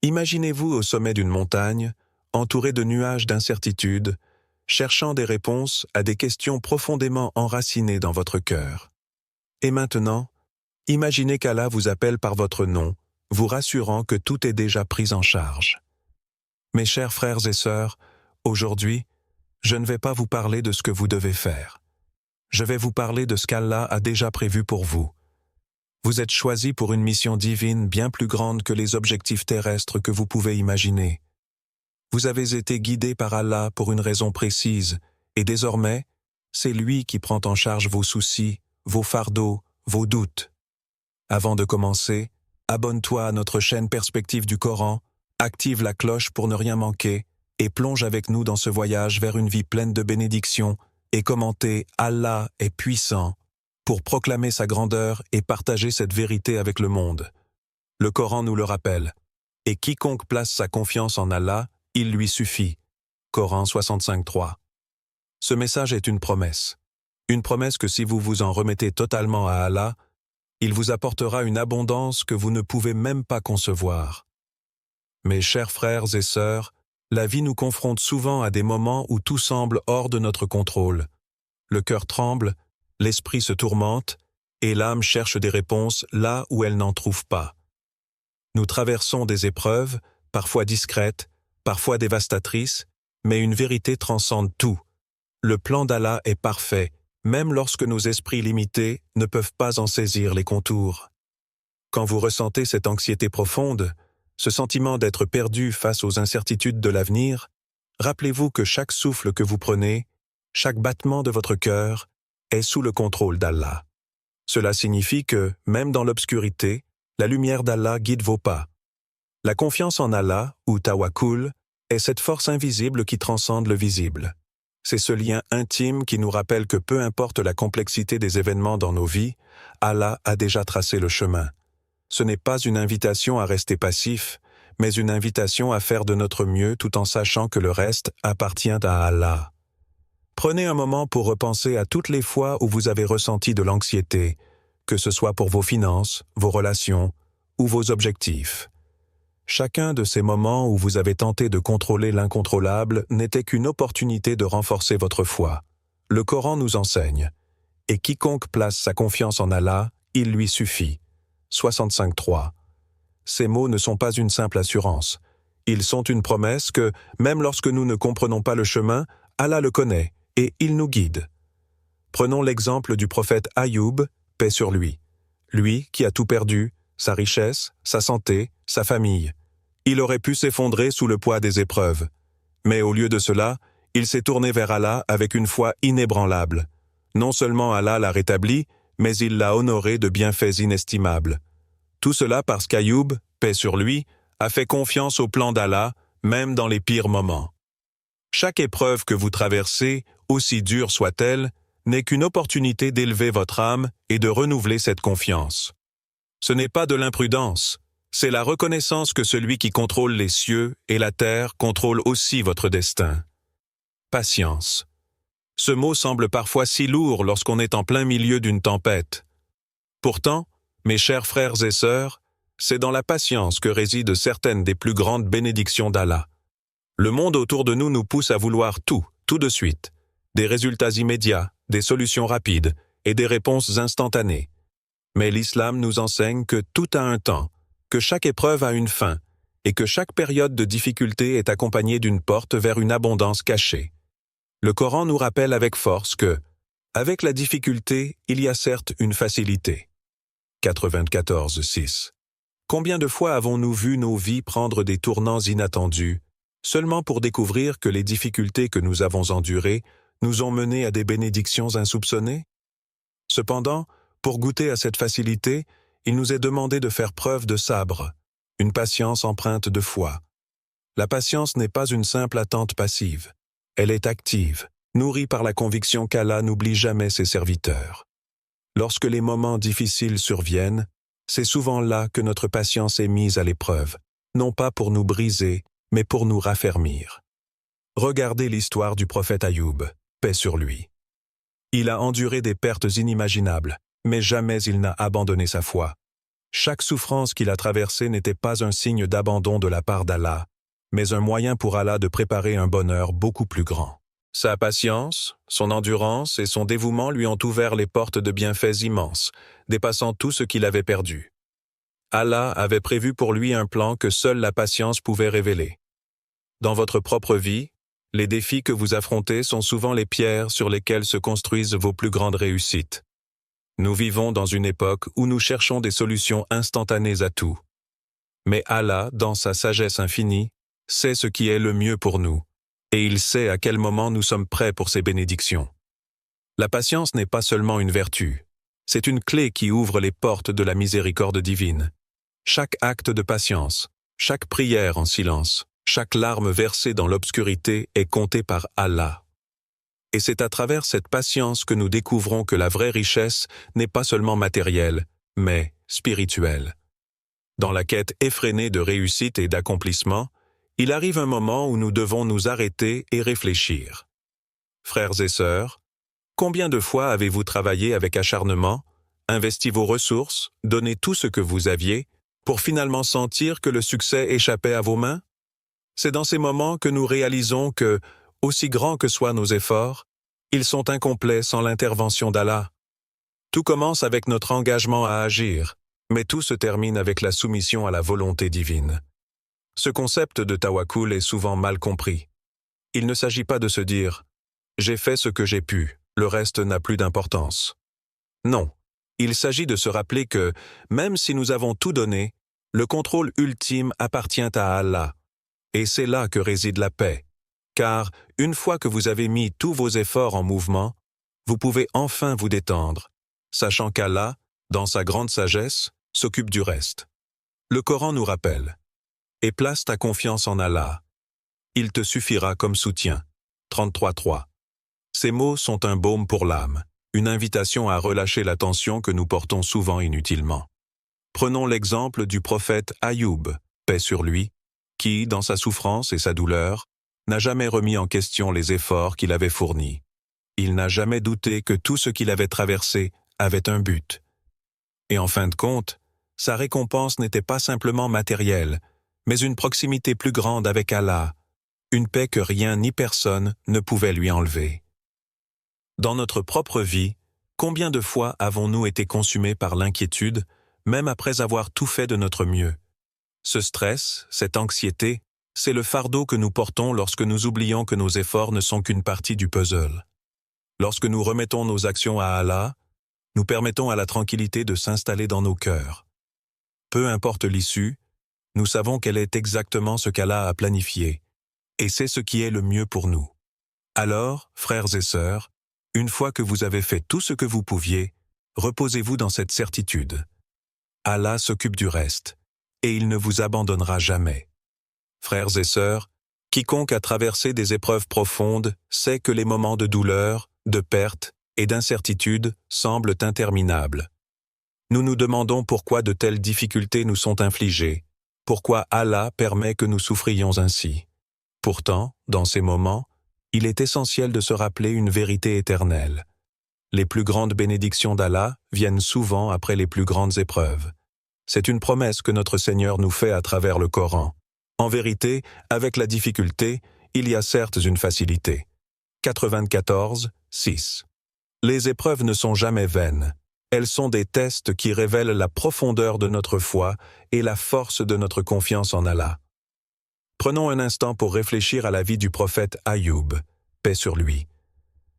Imaginez-vous au sommet d'une montagne, entouré de nuages d'incertitude, cherchant des réponses à des questions profondément enracinées dans votre cœur. Et maintenant, imaginez qu'Allah vous appelle par votre nom, vous rassurant que tout est déjà pris en charge. Mes chers frères et sœurs, aujourd'hui, je ne vais pas vous parler de ce que vous devez faire. Je vais vous parler de ce qu'Allah a déjà prévu pour vous. Vous êtes choisis pour une mission divine bien plus grande que les objectifs terrestres que vous pouvez imaginer. Vous avez été guidés par Allah pour une raison précise, et désormais, c'est lui qui prend en charge vos soucis, vos fardeaux, vos doutes. Avant de commencer, abonne-toi à notre chaîne Perspective du Coran, active la cloche pour ne rien manquer, et plonge avec nous dans ce voyage vers une vie pleine de bénédictions, et commentez « Allah est puissant » pour proclamer sa grandeur et partager cette vérité avec le monde. Le Coran nous le rappelle. Et quiconque place sa confiance en Allah, il lui suffit. Coran 65.3. Ce message est une promesse. Une promesse que si vous vous en remettez totalement à Allah, il vous apportera une abondance que vous ne pouvez même pas concevoir. Mes chers frères et sœurs, la vie nous confronte souvent à des moments où tout semble hors de notre contrôle. Le cœur tremble, l'esprit se tourmente, et l'âme cherche des réponses là où elle n'en trouve pas. Nous traversons des épreuves, parfois discrètes, parfois dévastatrices, mais une vérité transcende tout. Le plan d'Allah est parfait, même lorsque nos esprits limités ne peuvent pas en saisir les contours. Quand vous ressentez cette anxiété profonde, ce sentiment d'être perdu face aux incertitudes de l'avenir, rappelez-vous que chaque souffle que vous prenez, chaque battement de votre cœur, est sous le contrôle d'Allah. Cela signifie que, même dans l'obscurité, la lumière d'Allah guide vos pas. La confiance en Allah, ou tawakkul, est cette force invisible qui transcende le visible. C'est ce lien intime qui nous rappelle que peu importe la complexité des événements dans nos vies, Allah a déjà tracé le chemin. Ce n'est pas une invitation à rester passif, mais une invitation à faire de notre mieux tout en sachant que le reste appartient à Allah. Prenez un moment pour repenser à toutes les fois où vous avez ressenti de l'anxiété, que ce soit pour vos finances, vos relations ou vos objectifs. Chacun de ces moments où vous avez tenté de contrôler l'incontrôlable n'était qu'une opportunité de renforcer votre foi. Le Coran nous enseigne « Et quiconque place sa confiance en Allah, il lui suffit » 65.3. Ces mots ne sont pas une simple assurance. Ils sont une promesse que, même lorsque nous ne comprenons pas le chemin, Allah le connaît et il nous guide. Prenons l'exemple du prophète Ayoub, paix sur lui. Lui qui a tout perdu, sa richesse, sa santé, sa famille. Il aurait pu s'effondrer sous le poids des épreuves. Mais au lieu de cela, il s'est tourné vers Allah avec une foi inébranlable. Non seulement Allah l'a rétabli, mais il l'a honoré de bienfaits inestimables. Tout cela parce qu'Ayoub, paix sur lui, a fait confiance au plan d'Allah, même dans les pires moments. Chaque épreuve que vous traversez, aussi dure soit-elle, n'est qu'une opportunité d'élever votre âme et de renouveler cette confiance. Ce n'est pas de l'imprudence, c'est la reconnaissance que celui qui contrôle les cieux et la terre contrôle aussi votre destin. Patience. Ce mot semble parfois si lourd lorsqu'on est en plein milieu d'une tempête. Pourtant, mes chers frères et sœurs, c'est dans la patience que résident certaines des plus grandes bénédictions d'Allah. Le monde autour de nous nous pousse à vouloir tout de suite. Des résultats immédiats, des solutions rapides et des réponses instantanées. Mais l'islam nous enseigne que tout a un temps, que chaque épreuve a une fin, et que chaque période de difficulté est accompagnée d'une porte vers une abondance cachée. Le Coran nous rappelle avec force que, avec la difficulté, il y a certes une facilité. 94.6. Combien de fois avons-nous vu nos vies prendre des tournants inattendus, seulement pour découvrir que les difficultés que nous avons endurées nous ont menés à des bénédictions insoupçonnées? Cependant, pour goûter à cette facilité, il nous est demandé de faire preuve de sabre, une patience empreinte de foi. La patience n'est pas une simple attente passive. Elle est active, nourrie par la conviction qu'Allah n'oublie jamais ses serviteurs. Lorsque les moments difficiles surviennent, c'est souvent là que notre patience est mise à l'épreuve, non pas pour nous briser, mais pour nous raffermir. Regardez l'histoire du prophète Ayoub, paix sur lui. Il a enduré des pertes inimaginables, mais jamais il n'a abandonné sa foi. Chaque souffrance qu'il a traversée n'était pas un signe d'abandon de la part d'Allah, mais un moyen pour Allah de préparer un bonheur beaucoup plus grand. Sa patience, son endurance et son dévouement lui ont ouvert les portes de bienfaits immenses, dépassant tout ce qu'il avait perdu. Allah avait prévu pour lui un plan que seule la patience pouvait révéler. Dans votre propre vie, les défis que vous affrontez sont souvent les pierres sur lesquelles se construisent vos plus grandes réussites. Nous vivons dans une époque où nous cherchons des solutions instantanées à tout. Mais Allah, dans sa sagesse infinie, sait ce qui est le mieux pour nous, et il sait à quel moment nous sommes prêts pour ses bénédictions. La patience n'est pas seulement une vertu, c'est une clé qui ouvre les portes de la miséricorde divine. Chaque acte de patience, chaque prière en silence, chaque larme versée dans l'obscurité est comptée par Allah. Et c'est à travers cette patience que nous découvrons que la vraie richesse n'est pas seulement matérielle, mais spirituelle. Dans la quête effrénée de réussite et d'accomplissement, il arrive un moment où nous devons nous arrêter et réfléchir. Frères et sœurs, combien de fois avez-vous travaillé avec acharnement, investi vos ressources, donné tout ce que vous aviez, pour finalement sentir que le succès échappait à vos mains? C'est dans ces moments que nous réalisons que, aussi grands que soient nos efforts, ils sont incomplets sans l'intervention d'Allah. Tout commence avec notre engagement à agir, mais tout se termine avec la soumission à la volonté divine. Ce concept de tawakkul est souvent mal compris. Il ne s'agit pas de se dire « j'ai fait ce que j'ai pu, le reste n'a plus d'importance ». Non, il s'agit de se rappeler que, même si nous avons tout donné, le contrôle ultime appartient à Allah. Et c'est là que réside la paix. Car, une fois que vous avez mis tous vos efforts en mouvement, vous pouvez enfin vous détendre, sachant qu'Allah, dans sa grande sagesse, s'occupe du reste. Le Coran nous rappelle « Et place ta confiance en Allah. Il te suffira comme soutien. » 33.3. Ces mots sont un baume pour l'âme, une invitation à relâcher la tension que nous portons souvent inutilement. Prenons l'exemple du prophète Ayoub, paix sur lui, qui, dans sa souffrance et sa douleur, n'a jamais remis en question les efforts qu'il avait fournis. Il n'a jamais douté que tout ce qu'il avait traversé avait un but. Et en fin de compte, sa récompense n'était pas simplement matérielle, mais une proximité plus grande avec Allah, une paix que rien ni personne ne pouvait lui enlever. Dans notre propre vie, combien de fois avons-nous été consumés par l'inquiétude, même après avoir tout fait de notre mieux? Ce stress, cette anxiété, c'est le fardeau que nous portons lorsque nous oublions que nos efforts ne sont qu'une partie du puzzle. Lorsque nous remettons nos actions à Allah, nous permettons à la tranquillité de s'installer dans nos cœurs. Peu importe l'issue, nous savons qu'elle est exactement ce qu'Allah a planifié, et c'est ce qui est le mieux pour nous. Alors, frères et sœurs, une fois que vous avez fait tout ce que vous pouviez, reposez-vous dans cette certitude. Allah s'occupe du reste, et il ne vous abandonnera jamais. Frères et sœurs, quiconque a traversé des épreuves profondes sait que les moments de douleur, de perte et d'incertitude semblent interminables. Nous nous demandons pourquoi de telles difficultés nous sont infligées, pourquoi Allah permet que nous souffrions ainsi. Pourtant, dans ces moments, il est essentiel de se rappeler une vérité éternelle. Les plus grandes bénédictions d'Allah viennent souvent après les plus grandes épreuves. C'est une promesse que notre Seigneur nous fait à travers le Coran. En vérité, avec la difficulté, il y a certes une facilité. 94, 6. Les épreuves ne sont jamais vaines. Elles sont des tests qui révèlent la profondeur de notre foi et la force de notre confiance en Allah. Prenons un instant pour réfléchir à la vie du prophète Ayoub, paix sur lui.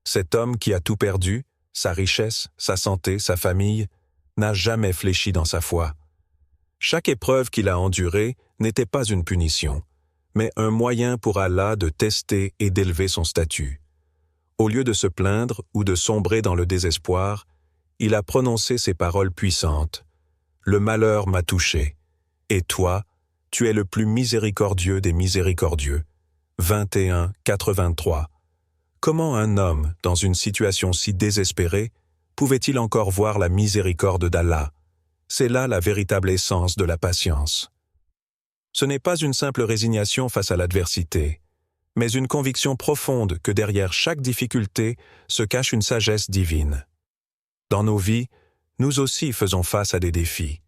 Cet homme qui a tout perdu, sa richesse, sa santé, sa famille, n'a jamais fléchi dans sa foi. Chaque épreuve qu'il a endurée n'était pas une punition, mais un moyen pour Allah de tester et d'élever son statut. Au lieu de se plaindre ou de sombrer dans le désespoir, il a prononcé ces paroles puissantes. « Le malheur m'a touché, et toi, tu es le plus miséricordieux des miséricordieux. » 21, 83. Comment un homme, dans une situation si désespérée, pouvait-il encore voir la miséricorde d'Allah? C'est là la véritable essence de la patience. Ce n'est pas une simple résignation face à l'adversité, mais une conviction profonde que derrière chaque difficulté se cache une sagesse divine. Dans nos vies, nous aussi faisons face à des défis.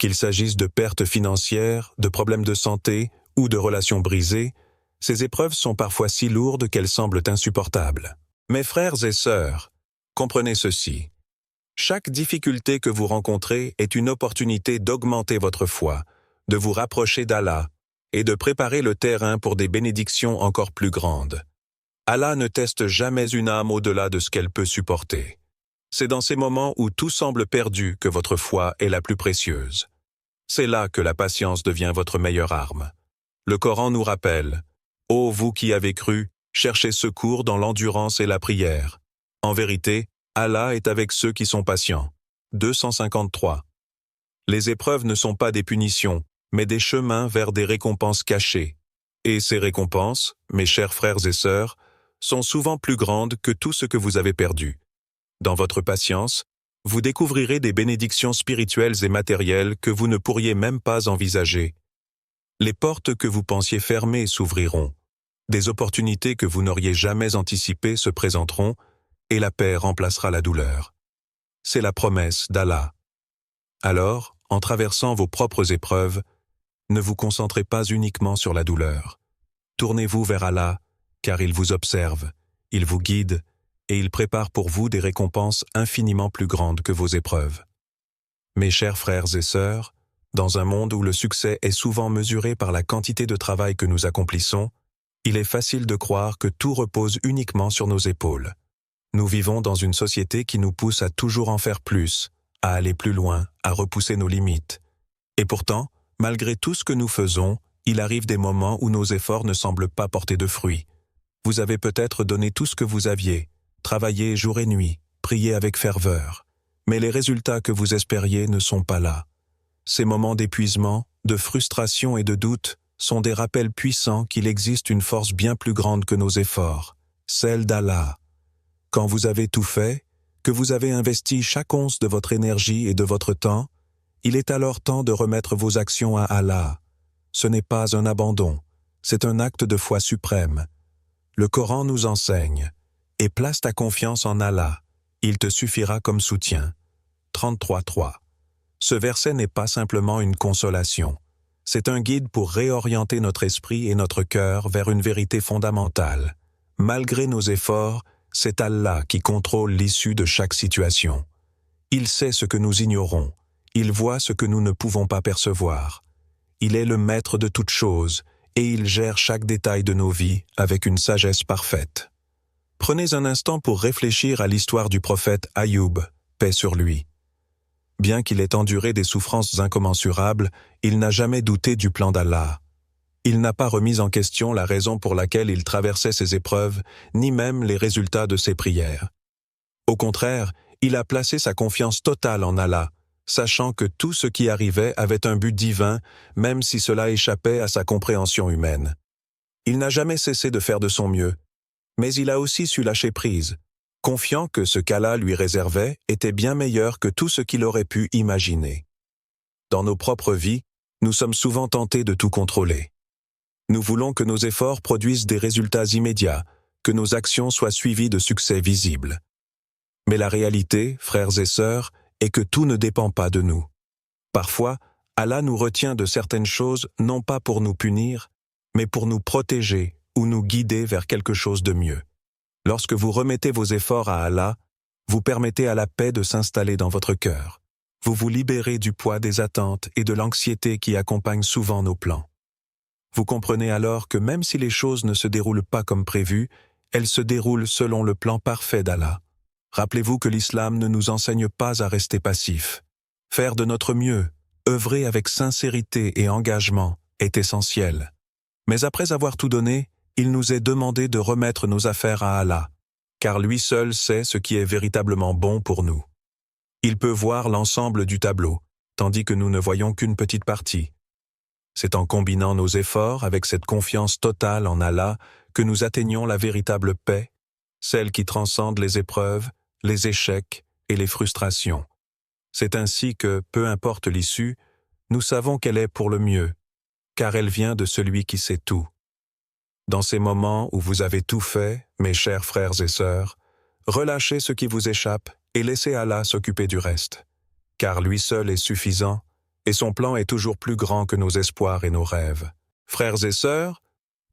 Qu'il s'agisse de pertes financières, de problèmes de santé ou de relations brisées, ces épreuves sont parfois si lourdes qu'elles semblent insupportables. Mes frères et sœurs, comprenez ceci. Chaque difficulté que vous rencontrez est une opportunité d'augmenter votre foi, de vous rapprocher d'Allah et de préparer le terrain pour des bénédictions encore plus grandes. Allah ne teste jamais une âme au-delà de ce qu'elle peut supporter. C'est dans ces moments où tout semble perdu que votre foi est la plus précieuse. C'est là que la patience devient votre meilleure arme. Le Coran nous rappelle « Ô vous qui avez cru, cherchez secours dans l'endurance et la prière. En vérité, Allah est avec ceux qui sont patients. » 253. Les épreuves ne sont pas des punitions, mais des chemins vers des récompenses cachées. Et ces récompenses, mes chers frères et sœurs, sont souvent plus grandes que tout ce que vous avez perdu. Dans votre patience, vous découvrirez des bénédictions spirituelles et matérielles que vous ne pourriez même pas envisager. Les portes que vous pensiez fermées s'ouvriront. Des opportunités que vous n'auriez jamais anticipées se présenteront et la paix remplacera la douleur. C'est la promesse d'Allah. Alors, en traversant vos propres épreuves, ne vous concentrez pas uniquement sur la douleur. Tournez-vous vers Allah, car il vous observe, il vous guide et il prépare pour vous des récompenses infiniment plus grandes que vos épreuves. Mes chers frères et sœurs, dans un monde où le succès est souvent mesuré par la quantité de travail que nous accomplissons, il est facile de croire que tout repose uniquement sur nos épaules. Nous vivons dans une société qui nous pousse à toujours en faire plus, à aller plus loin, à repousser nos limites. Et pourtant, malgré tout ce que nous faisons, il arrive des moments où nos efforts ne semblent pas porter de fruits. Vous avez peut-être donné tout ce que vous aviez, travaillé jour et nuit, prié avec ferveur, mais les résultats que vous espériez ne sont pas là. Ces moments d'épuisement, de frustration et de doute sont des rappels puissants qu'il existe une force bien plus grande que nos efforts, celle d'Allah. Quand vous avez tout fait, que vous avez investi chaque once de votre énergie et de votre temps, il est alors temps de remettre vos actions à Allah. Ce n'est pas un abandon, c'est un acte de foi suprême. Le Coran nous enseigne « Et place ta confiance en Allah, il te suffira comme soutien » 33.3. Ce verset n'est pas simplement une consolation. C'est un guide pour réorienter notre esprit et notre cœur vers une vérité fondamentale. Malgré nos efforts, c'est Allah qui contrôle l'issue de chaque situation. Il sait ce que nous ignorons. Il voit ce que nous ne pouvons pas percevoir. Il est le maître de toutes choses et il gère chaque détail de nos vies avec une sagesse parfaite. Prenez un instant pour réfléchir à l'histoire du prophète Ayoub, paix sur lui. Bien qu'il ait enduré des souffrances incommensurables, il n'a jamais douté du plan d'Allah. Il n'a pas remis en question la raison pour laquelle il traversait ses épreuves, ni même les résultats de ses prières. Au contraire, il a placé sa confiance totale en Allah, sachant que tout ce qui arrivait avait un but divin, même si cela échappait à sa compréhension humaine. Il n'a jamais cessé de faire de son mieux, mais il a aussi su lâcher prise, confiant que ce qu'Allah lui réservait était bien meilleur que tout ce qu'il aurait pu imaginer. Dans nos propres vies, nous sommes souvent tentés de tout contrôler. Nous voulons que nos efforts produisent des résultats immédiats, que nos actions soient suivies de succès visibles. Mais la réalité, frères et sœurs, est que tout ne dépend pas de nous. Parfois, Allah nous retient de certaines choses non pas pour nous punir, mais pour nous protéger ou nous guider vers quelque chose de mieux. Lorsque vous remettez vos efforts à Allah, vous permettez à la paix de s'installer dans votre cœur. Vous vous libérez du poids des attentes et de l'anxiété qui accompagnent souvent nos plans. Vous comprenez alors que même si les choses ne se déroulent pas comme prévu, elles se déroulent selon le plan parfait d'Allah. Rappelez-vous que l'islam ne nous enseigne pas à rester passifs. Faire de notre mieux, œuvrer avec sincérité et engagement est essentiel. Mais après avoir tout donné, il nous est demandé de remettre nos affaires à Allah, car lui seul sait ce qui est véritablement bon pour nous. Il peut voir l'ensemble du tableau, tandis que nous ne voyons qu'une petite partie. C'est en combinant nos efforts avec cette confiance totale en Allah que nous atteignons la véritable paix, celle qui transcende les épreuves, les échecs et les frustrations. C'est ainsi que, peu importe l'issue, nous savons qu'elle est pour le mieux, car elle vient de celui qui sait tout. Dans ces moments où vous avez tout fait, mes chers frères et sœurs, relâchez ce qui vous échappe et laissez Allah s'occuper du reste, car lui seul est suffisant et son plan est toujours plus grand que nos espoirs et nos rêves. Frères et sœurs,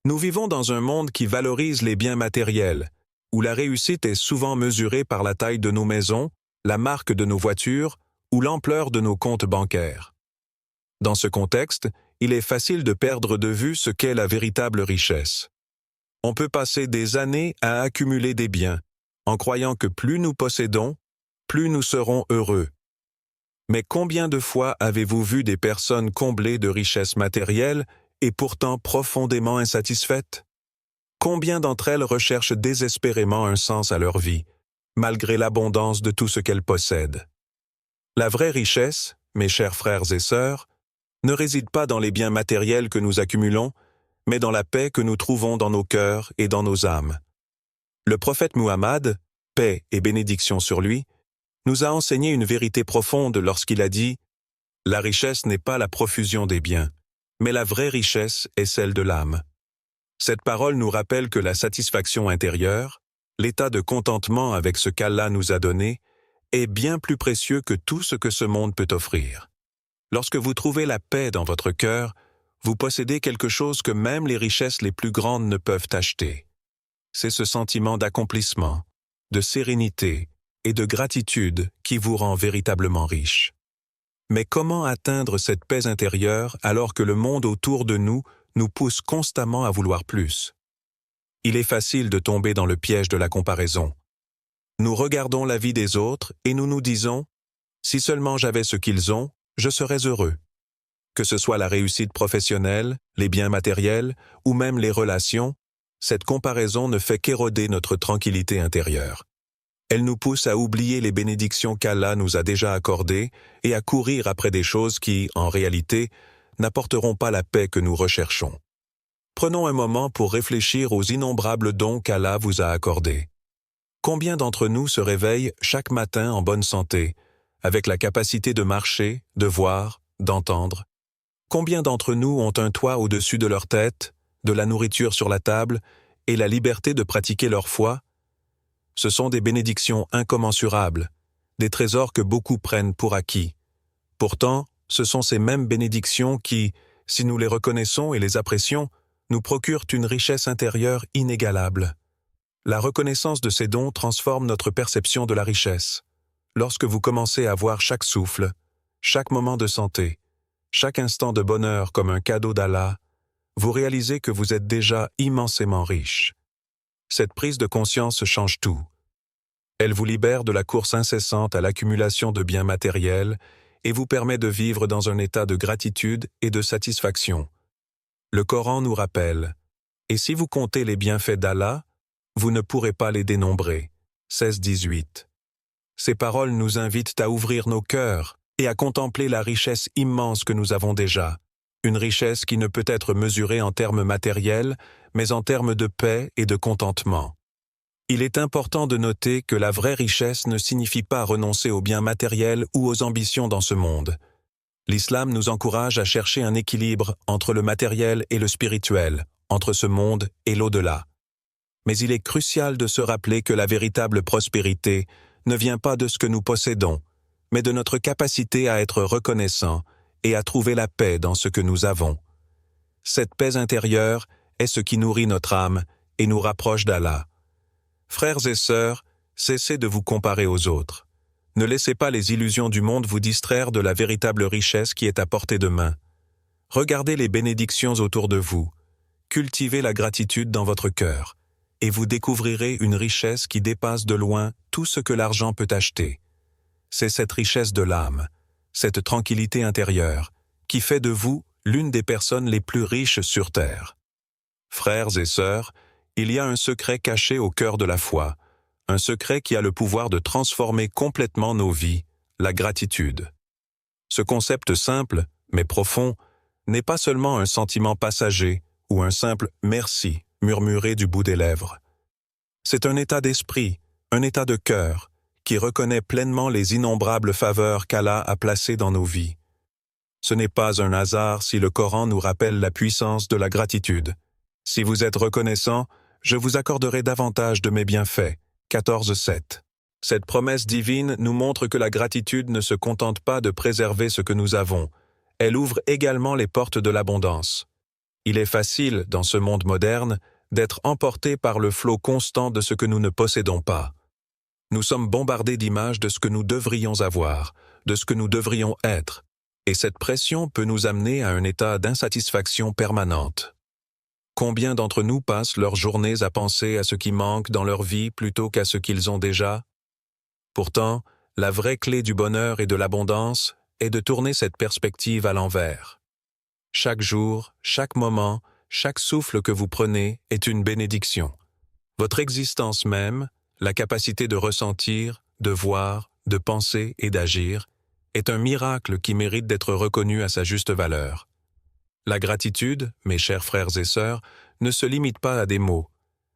nous vivons dans un monde qui valorise les biens matériels, où la réussite est souvent mesurée par la taille de nos maisons, la marque de nos voitures ou l'ampleur de nos comptes bancaires. Dans ce contexte, il est facile de perdre de vue ce qu'est la véritable richesse. On peut passer des années à accumuler des biens, en croyant que plus nous possédons, plus nous serons heureux. Mais combien de fois avez-vous vu des personnes comblées de richesses matérielles et pourtant profondément insatisfaites? Combien d'entre elles recherchent désespérément un sens à leur vie, malgré l'abondance de tout ce qu'elles possèdent? La vraie richesse, mes chers frères et sœurs, ne réside pas dans les biens matériels que nous accumulons, mais dans la paix que nous trouvons dans nos cœurs et dans nos âmes. Le prophète Muhammad, paix et bénédiction sur lui, nous a enseigné une vérité profonde lorsqu'il a dit « La richesse n'est pas la profusion des biens, mais la vraie richesse est celle de l'âme. » Cette parole nous rappelle que la satisfaction intérieure, l'état de contentement avec ce qu'Allah nous a donné, est bien plus précieux que tout ce que ce monde peut offrir. Lorsque vous trouvez la paix dans votre cœur, vous possédez quelque chose que même les richesses les plus grandes ne peuvent acheter. C'est ce sentiment d'accomplissement, de sérénité et de gratitude qui vous rend véritablement riche. Mais comment atteindre cette paix intérieure alors que le monde autour de nous pousse constamment à vouloir plus? Il est facile de tomber dans le piège de la comparaison. Nous regardons la vie des autres et nous nous disons « Si seulement j'avais ce qu'ils ont, je serais heureux. » Que ce soit la réussite professionnelle, les biens matériels ou même les relations, cette comparaison ne fait qu'éroder notre tranquillité intérieure. Elle nous pousse à oublier les bénédictions qu'Allah nous a déjà accordées et à courir après des choses qui, en réalité, n'apporteront pas la paix que nous recherchons. Prenons un moment pour réfléchir aux innombrables dons qu'Allah vous a accordés. Combien d'entre nous se réveillent chaque matin en bonne santé, avec la capacité de marcher, de voir, d'entendre? Combien d'entre nous ont un toit au-dessus de leur tête, de la nourriture sur la table et la liberté de pratiquer leur foi? Ce sont des bénédictions incommensurables, des trésors que beaucoup prennent pour acquis. Pourtant, ce sont ces mêmes bénédictions qui, si nous les reconnaissons et les apprécions, nous procurent une richesse intérieure inégalable. La reconnaissance de ces dons transforme notre perception de la richesse. Lorsque vous commencez à voir chaque souffle, chaque moment de santé, chaque instant de bonheur comme un cadeau d'Allah, vous réalisez que vous êtes déjà immensément riche. Cette prise de conscience change tout. Elle vous libère de la course incessante à l'accumulation de biens matériels et vous permet de vivre dans un état de gratitude et de satisfaction. Le Coran nous rappelle « Et si vous comptez les bienfaits d'Allah, vous ne pourrez pas les dénombrer. » 16-18. Ces paroles nous invitent à ouvrir nos cœurs et à contempler la richesse immense que nous avons déjà. Une richesse qui ne peut être mesurée en termes matériels, mais en termes de paix et de contentement. Il est important de noter que la vraie richesse ne signifie pas renoncer aux biens matériels ou aux ambitions dans ce monde. L'islam nous encourage à chercher un équilibre entre le matériel et le spirituel, entre ce monde et l'au-delà. Mais il est crucial de se rappeler que la véritable prospérité ne vient pas de ce que nous possédons, mais de notre capacité à être reconnaissant et à trouver la paix dans ce que nous avons. Cette paix intérieure est ce qui nourrit notre âme et nous rapproche d'Allah. Frères et sœurs, cessez de vous comparer aux autres. Ne laissez pas les illusions du monde vous distraire de la véritable richesse qui est à portée de main. Regardez les bénédictions autour de vous. Cultivez la gratitude dans votre cœur, et vous découvrirez une richesse qui dépasse de loin tout ce que l'argent peut acheter. C'est cette richesse de l'âme, cette tranquillité intérieure, qui fait de vous l'une des personnes les plus riches sur terre. Frères et sœurs, il y a un secret caché au cœur de la foi, un secret qui a le pouvoir de transformer complètement nos vies, la gratitude. Ce concept simple, mais profond, n'est pas seulement un sentiment passager ou un simple « merci » murmuré du bout des lèvres. C'est un état d'esprit, un état de cœur, qui reconnaît pleinement les innombrables faveurs qu'Allah a placées dans nos vies. Ce n'est pas un hasard si le Coran nous rappelle la puissance de la gratitude. Si vous êtes reconnaissant, je vous accorderai davantage de mes bienfaits. 14:7. Cette promesse divine nous montre que la gratitude ne se contente pas de préserver ce que nous avons, elle ouvre également les portes de l'abondance. Il est facile, dans ce monde moderne, d'être emporté par le flot constant de ce que nous ne possédons pas. Nous sommes bombardés d'images de ce que nous devrions avoir, de ce que nous devrions être, et cette pression peut nous amener à un état d'insatisfaction permanente. Combien d'entre nous passent leurs journées à penser à ce qui manque dans leur vie plutôt qu'à ce qu'ils ont déjà? Pourtant, la vraie clé du bonheur et de l'abondance est de tourner cette perspective à l'envers. Chaque jour, chaque moment, chaque souffle que vous prenez est une bénédiction. Votre existence même, la capacité de ressentir, de voir, de penser et d'agir, est un miracle qui mérite d'être reconnu à sa juste valeur. La gratitude, mes chers frères et sœurs, ne se limite pas à des mots.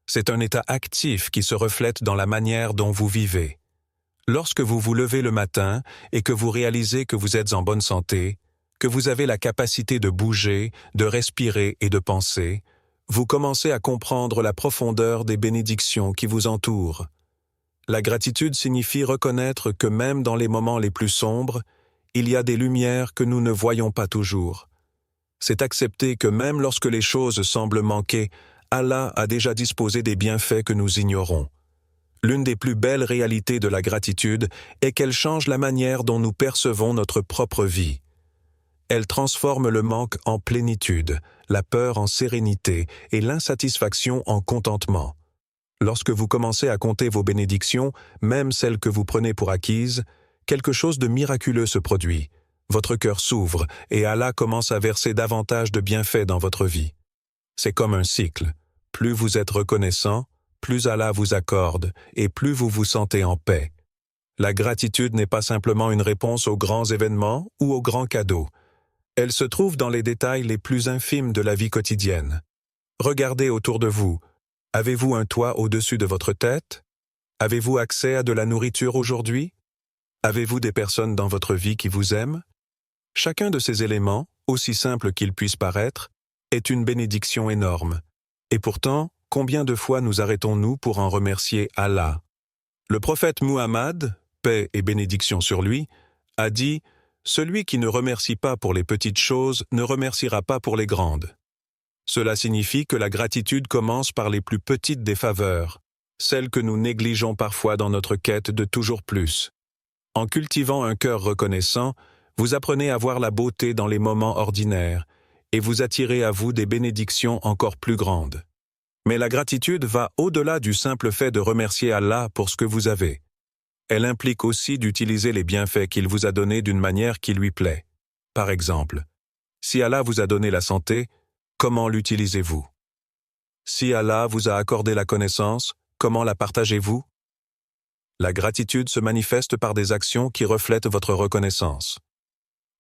C'est un état actif qui se reflète dans la manière dont vous vivez. Lorsque vous vous levez le matin et que vous réalisez que vous êtes en bonne santé, que vous avez la capacité de bouger, de respirer et de penser, vous commencez à comprendre la profondeur des bénédictions qui vous entourent. La gratitude signifie reconnaître que même dans les moments les plus sombres, il y a des lumières que nous ne voyons pas toujours. C'est accepter que même lorsque les choses semblent manquer, Allah a déjà disposé des bienfaits que nous ignorons. L'une des plus belles réalités de la gratitude est qu'elle change la manière dont nous percevons notre propre vie. Elle transforme le manque en plénitude, la peur en sérénité et l'insatisfaction en contentement. Lorsque vous commencez à compter vos bénédictions, même celles que vous prenez pour acquises, quelque chose de miraculeux se produit. Votre cœur s'ouvre et Allah commence à verser davantage de bienfaits dans votre vie. C'est comme un cycle. Plus vous êtes reconnaissant, plus Allah vous accorde et plus vous vous sentez en paix. La gratitude n'est pas simplement une réponse aux grands événements ou aux grands cadeaux. Elle se trouve dans les détails les plus infimes de la vie quotidienne. Regardez autour de vous. Avez-vous un toit au-dessus de votre tête? Avez-vous accès à de la nourriture aujourd'hui? Avez-vous des personnes dans votre vie qui vous aiment? Chacun de ces éléments, aussi simple qu'ils puissent paraître, est une bénédiction énorme. Et pourtant, combien de fois nous arrêtons-nous pour en remercier Allah? Le prophète Muhammad, paix et bénédiction sur lui, a dit « Celui qui ne remercie pas pour les petites choses ne remerciera pas pour les grandes ». Cela signifie que la gratitude commence par les plus petites des faveurs, celles que nous négligeons parfois dans notre quête de toujours plus. En cultivant un cœur reconnaissant, vous apprenez à voir la beauté dans les moments ordinaires et vous attirez à vous des bénédictions encore plus grandes. Mais la gratitude va au-delà du simple fait de remercier Allah pour ce que vous avez. Elle implique aussi d'utiliser les bienfaits qu'il vous a donnés d'une manière qui lui plaît. Par exemple, si Allah vous a donné la santé, comment l'utilisez-vous? Si Allah vous a accordé la connaissance, comment la partagez-vous? La gratitude se manifeste par des actions qui reflètent votre reconnaissance.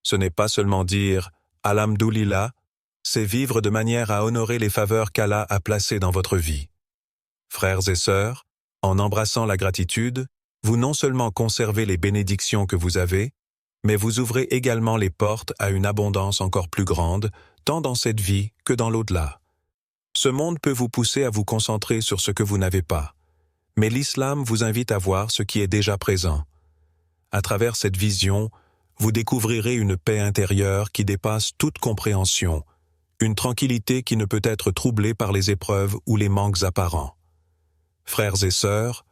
Ce n'est pas seulement dire « Alhamdoulilah », c'est vivre de manière à honorer les faveurs qu'Allah a placées dans votre vie. Frères et sœurs, en embrassant la gratitude, vous non seulement conservez les bénédictions que vous avez, mais vous ouvrez également les portes à une abondance encore plus grande, tant dans cette vie que dans l'au-delà. Ce monde peut vous pousser à vous concentrer sur ce que vous n'avez pas, mais l'islam vous invite à voir ce qui est déjà présent. À travers cette vision, vous découvrirez une paix intérieure qui dépasse toute compréhension, une tranquillité qui ne peut être troublée par les épreuves ou les manques apparents. Frères et sœurs,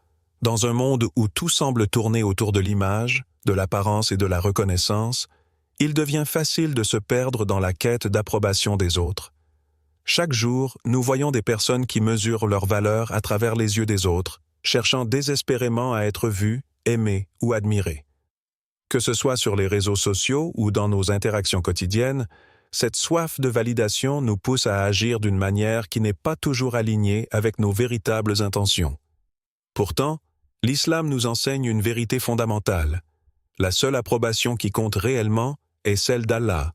dans un monde où tout semble tourner autour de l'image, de l'apparence et de la reconnaissance, il devient facile de se perdre dans la quête d'approbation des autres. Chaque jour, nous voyons des personnes qui mesurent leur valeur à travers les yeux des autres, cherchant désespérément à être vues, aimées ou admirées. Que ce soit sur les réseaux sociaux ou dans nos interactions quotidiennes, cette soif de validation nous pousse à agir d'une manière qui n'est pas toujours alignée avec nos véritables intentions. Pourtant, l'islam nous enseigne une vérité fondamentale. La seule approbation qui compte réellement est celle d'Allah.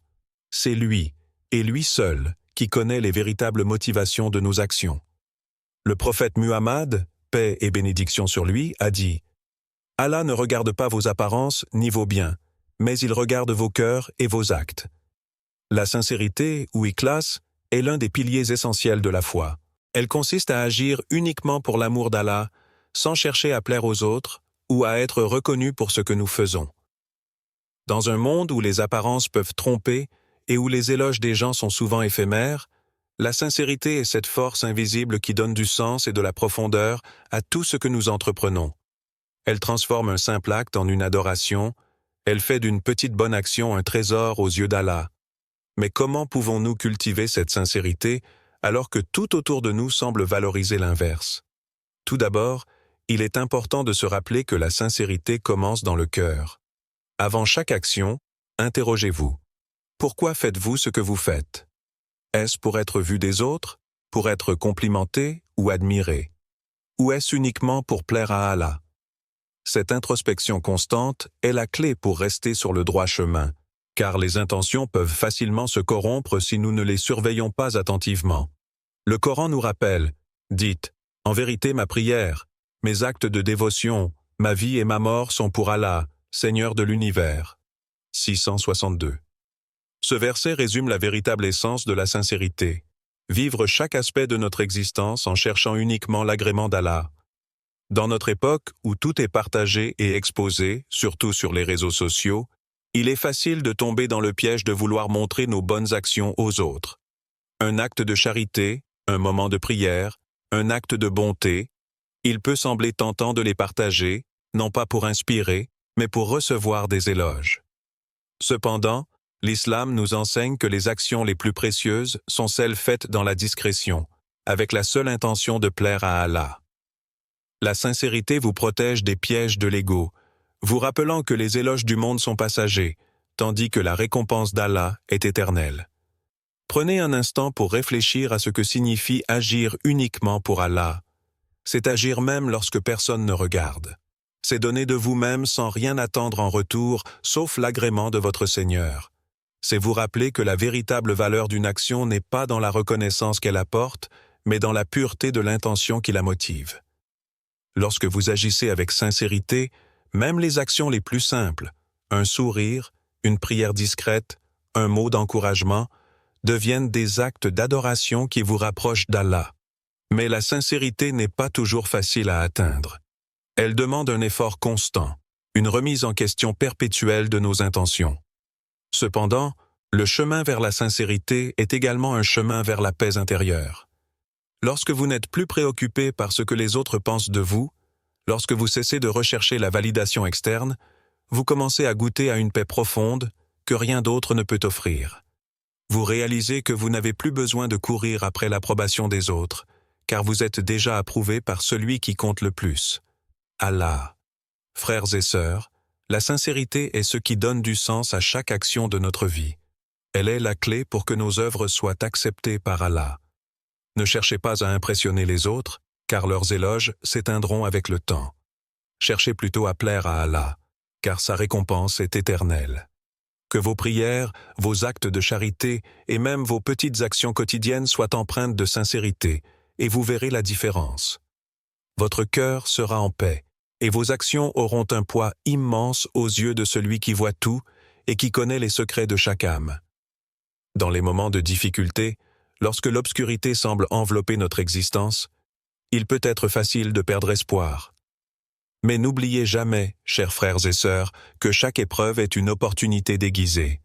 C'est lui, et lui seul, qui connaît les véritables motivations de nos actions. Le prophète Muhammad, paix et bénédiction sur lui, a dit « Allah ne regarde pas vos apparences ni vos biens, mais il regarde vos cœurs et vos actes. » La sincérité, ou ikhlas, est l'un des piliers essentiels de la foi. Elle consiste à agir uniquement pour l'amour d'Allah, sans chercher à plaire aux autres ou à être reconnu pour ce que nous faisons. Dans un monde où les apparences peuvent tromper, et où les éloges des gens sont souvent éphémères, la sincérité est cette force invisible qui donne du sens et de la profondeur à tout ce que nous entreprenons. Elle transforme un simple acte en une adoration, elle fait d'une petite bonne action un trésor aux yeux d'Allah. Mais comment pouvons-nous cultiver cette sincérité alors que tout autour de nous semble valoriser l'inverse? Tout d'abord, il est important de se rappeler que la sincérité commence dans le cœur. Avant chaque action, interrogez-vous. Pourquoi faites-vous ce que vous faites? Est-ce pour être vu des autres, pour être complimenté ou admiré? Ou est-ce uniquement pour plaire à Allah? Cette introspection constante est la clé pour rester sur le droit chemin, car les intentions peuvent facilement se corrompre si nous ne les surveillons pas attentivement. Le Coran nous rappelle, dites, « En vérité ma prière, mes actes de dévotion, ma vie et ma mort sont pour Allah, Seigneur de l'univers. » 662. Ce verset résume la véritable essence de la sincérité. Vivre chaque aspect de notre existence en cherchant uniquement l'agrément d'Allah. Dans notre époque où tout est partagé et exposé, surtout sur les réseaux sociaux, il est facile de tomber dans le piège de vouloir montrer nos bonnes actions aux autres. Un acte de charité, un moment de prière, un acte de bonté, il peut sembler tentant de les partager, non pas pour inspirer, mais pour recevoir des éloges. Cependant, l'islam nous enseigne que les actions les plus précieuses sont celles faites dans la discrétion, avec la seule intention de plaire à Allah. La sincérité vous protège des pièges de l'ego, vous rappelant que les éloges du monde sont passagers, tandis que la récompense d'Allah est éternelle. Prenez un instant pour réfléchir à ce que signifie agir uniquement pour Allah. C'est agir même lorsque personne ne regarde. C'est donner de vous-même sans rien attendre en retour, sauf l'agrément de votre Seigneur. C'est vous rappeler que la véritable valeur d'une action n'est pas dans la reconnaissance qu'elle apporte, mais dans la pureté de l'intention qui la motive. Lorsque vous agissez avec sincérité, même les actions les plus simples, un sourire, une prière discrète, un mot d'encouragement, deviennent des actes d'adoration qui vous rapprochent d'Allah. Mais la sincérité n'est pas toujours facile à atteindre. Elle demande un effort constant, une remise en question perpétuelle de nos intentions. Cependant, le chemin vers la sincérité est également un chemin vers la paix intérieure. Lorsque vous n'êtes plus préoccupé par ce que les autres pensent de vous, lorsque vous cessez de rechercher la validation externe, vous commencez à goûter à une paix profonde que rien d'autre ne peut offrir. Vous réalisez que vous n'avez plus besoin de courir après l'approbation des autres, car vous êtes déjà approuvé par celui qui compte le plus, Allah. Frères et sœurs, la sincérité est ce qui donne du sens à chaque action de notre vie. Elle est la clé pour que nos œuvres soient acceptées par Allah. Ne cherchez pas à impressionner les autres, car leurs éloges s'éteindront avec le temps. Cherchez plutôt à plaire à Allah, car sa récompense est éternelle. Que vos prières, vos actes de charité et même vos petites actions quotidiennes soient empreintes de sincérité, et vous verrez la différence. Votre cœur sera en paix, et vos actions auront un poids immense aux yeux de celui qui voit tout et qui connaît les secrets de chaque âme. Dans les moments de difficulté, lorsque l'obscurité semble envelopper notre existence, il peut être facile de perdre espoir. Mais n'oubliez jamais, chers frères et sœurs, que chaque épreuve est une opportunité déguisée.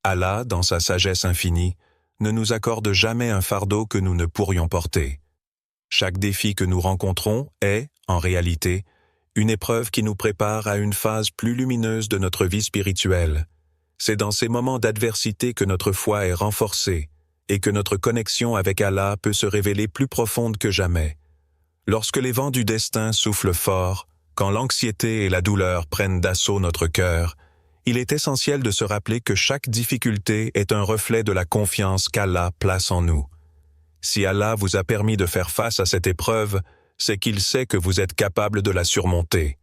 Allah, dans sa sagesse infinie, ne nous accorde jamais un fardeau que nous ne pourrions porter. Chaque défi que nous rencontrons est, en réalité, une épreuve qui nous prépare à une phase plus lumineuse de notre vie spirituelle. C'est dans ces moments d'adversité que notre foi est renforcée et que notre connexion avec Allah peut se révéler plus profonde que jamais. Lorsque les vents du destin soufflent fort, quand l'anxiété et la douleur prennent d'assaut notre cœur, il est essentiel de se rappeler que chaque difficulté est un reflet de la confiance qu'Allah place en nous. Si Allah vous a permis de faire face à cette épreuve, c'est qu'il sait que vous êtes capable de la surmonter.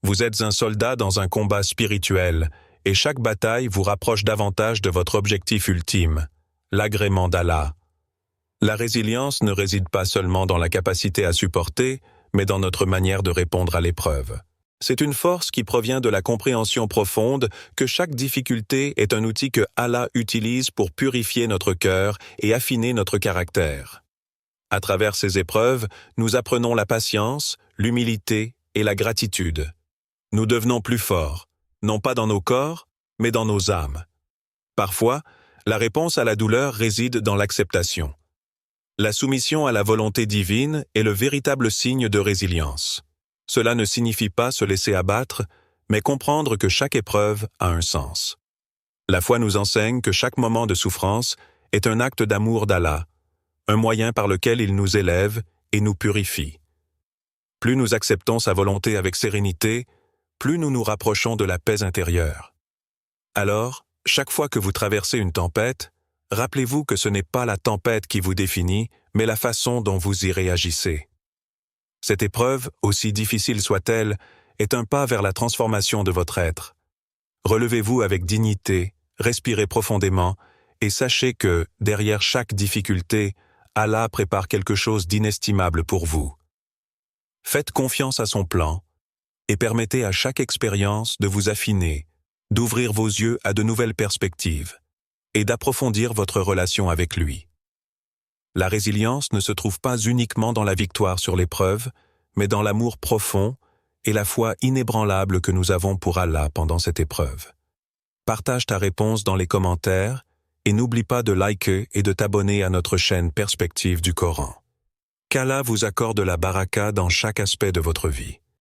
Vous êtes un soldat dans un combat spirituel, et chaque bataille vous rapproche davantage de votre objectif ultime, l'agrément d'Allah. La résilience ne réside pas seulement dans la capacité à supporter, mais dans notre manière de répondre à l'épreuve. C'est une force qui provient de la compréhension profonde que chaque difficulté est un outil que Allah utilise pour purifier notre cœur et affiner notre caractère. À travers ces épreuves, nous apprenons la patience, l'humilité et la gratitude. Nous devenons plus forts, non pas dans nos corps, mais dans nos âmes. Parfois, La réponse à la douleur réside dans l'acceptation. La soumission à la volonté divine est le véritable signe de résilience. Cela ne signifie pas se laisser abattre, mais comprendre que chaque épreuve a un sens. La foi nous enseigne que chaque moment de souffrance est un acte d'amour d'Allah, un moyen par lequel il nous élève et nous purifie. Plus nous acceptons sa volonté avec sérénité, plus nous nous rapprochons de la paix intérieure. Alors, chaque fois que vous traversez une tempête, rappelez-vous que ce n'est pas la tempête qui vous définit, mais la façon dont vous y réagissez. Cette épreuve, aussi difficile soit-elle, est un pas vers la transformation de votre être. Relevez-vous avec dignité, respirez profondément et sachez que, derrière chaque difficulté, Allah prépare quelque chose d'inestimable pour vous. Faites confiance à son plan et permettez à chaque expérience de vous affiner, d'ouvrir vos yeux à de nouvelles perspectives et d'approfondir votre relation avec lui. La résilience ne se trouve pas uniquement dans la victoire sur l'épreuve, mais dans l'amour profond et la foi inébranlable que nous avons pour Allah pendant cette épreuve. Partage ta réponse dans les commentaires et n'oublie pas de liker et de t'abonner à notre chaîne Perspective du Coran. Qu'Allah vous accorde la baraka dans chaque aspect de votre vie.